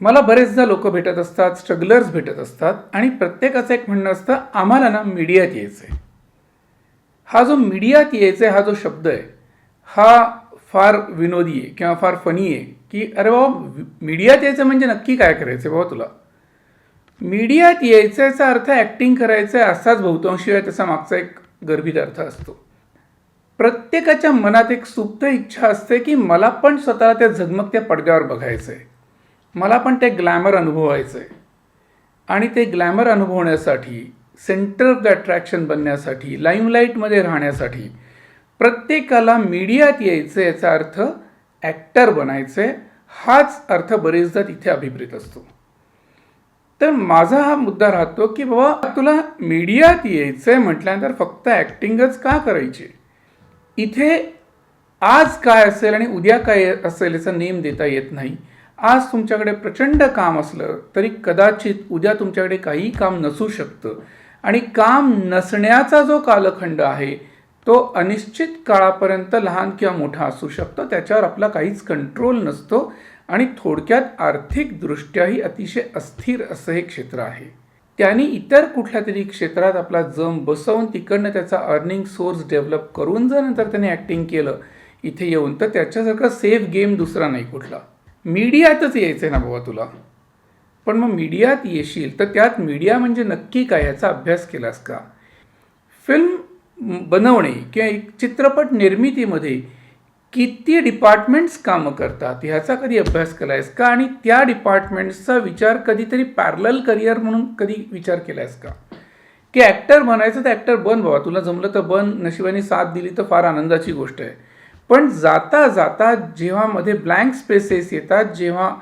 मला बरेचदा लोक भेटत असतात, स्ट्रगलर्स भेटत असतात आणि प्रत्येकाचं एक म्हणणं असतं, आम्हाला ना मीडियात यायचं आहे. हा जो मीडियात यायचं आहे हा जो शब्द आहे हा फार विनोदी आहे किंवा फार फनी आहे की अरे बाबा मीडियात यायचं म्हणजे नक्की काय करायचं बाबा तुला. मीडियात यायचं याचा अर्थ ॲक्टिंग करायचं आहे असाच बहुतांशी आहे, त्याचा मागचा एक गर्भित अर्थ असतो. प्रत्येकाच्या मनात एक सुप्त इच्छा असते की मला पण स्वतःला त्या झगमगत्या पडद्यावर बघायचं आहे, मला पण ते ग्लॅमर अनुभवायचं आहे. आणि ते ग्लॅमर अनुभवण्यासाठी, सेंटर ऑफ द अट्रॅक्शन बनण्यासाठी, लाईमलाईटमध्ये राहण्यासाठी प्रत्येकाला मीडियात यायचं याचा अर्थ ॲक्टर बनायचं आहे, हाच अर्थ बरेचदा तिथे अभिप्रेत असतो. तर माझा हा मुद्दा राहतो की बाबा तुला मीडियात यायचं आहे म्हटल्यानंतर फक्त ॲक्टिंगच का करायची. इथे आज काय असेल आणि उद्या काय असेल याचा नेम देता येत नाही. आज तुमच्याकडे प्रचंड काम असलं तरी कदाचित उद्या तुमच्याकडे काही काम नसू शकतं आणि काम नसण्याचा जो कालखंड आहे तो अनिश्चित काळापर्यंत लहान किंवा मोठा असू शकतो, त्याच्यावर आपला काहीच कंट्रोल नसतो आणि थोडक्यात आर्थिकदृष्ट्याही अतिशय अस्थिर असं हे क्षेत्र आहे. त्यांनी इतर कुठल्या तरी क्षेत्रात आपला जम बसवून तिकडनं त्याचा अर्निंग सोर्स डेव्हलप करून जर नंतर त्याने ॲक्टिंग केलं इथे येऊन तर त्याच्यासारखा सेफ गेम दुसरा नाही कुठला. मीडियातच यायचं आहे ना बाबा तुला, पण मग मीडियात येशील तर त्यात मीडिया म्हणजे नक्की काय याचा अभ्यास केलास का. फिल्म बनवणे किंवा एक चित्रपट निर्मितीमध्ये किती डिपार्टमेंट्स कामं करतात ह्याचा कधी अभ्यास केला आहेस का आणि त्या डिपार्टमेंट्सचा विचार कधीतरी पॅरलल करिअर म्हणून कधी विचार केला आहेस का. की ॲक्टर बनायचं तर ॲक्टर बन बाबा, तुला जमलं तर बन, नशिबाने साथ दिली तर फार आनंदाची गोष्ट आहे. पण जाता जाता जेव्हा मध्ये ब्लँक स्पेसेस येतात, जेव्हा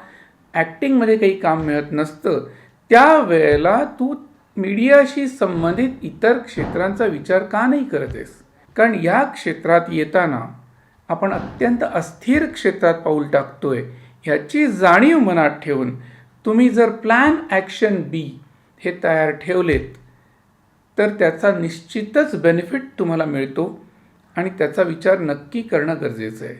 ॲक्टिंगमध्ये काही काम मिळत नसतं त्यावेळेला तू मीडियाशी संबंधित इतर क्षेत्रांचा विचार का नाही करत आहेस. कारण या क्षेत्रात येताना आपण अत्यंत अस्थिर क्षेत्रात पाऊल टाकतोय ह्याची जाणीव मनात ठेवून तुम्ही जर प्लॅन ॲक्शन बी हे तयार ठेवलेत तर त्याचा निश्चितच बेनिफिट तुम्हाला मिळतो आणि त्याचा विचार नक्की करणं गरजेचं आहे.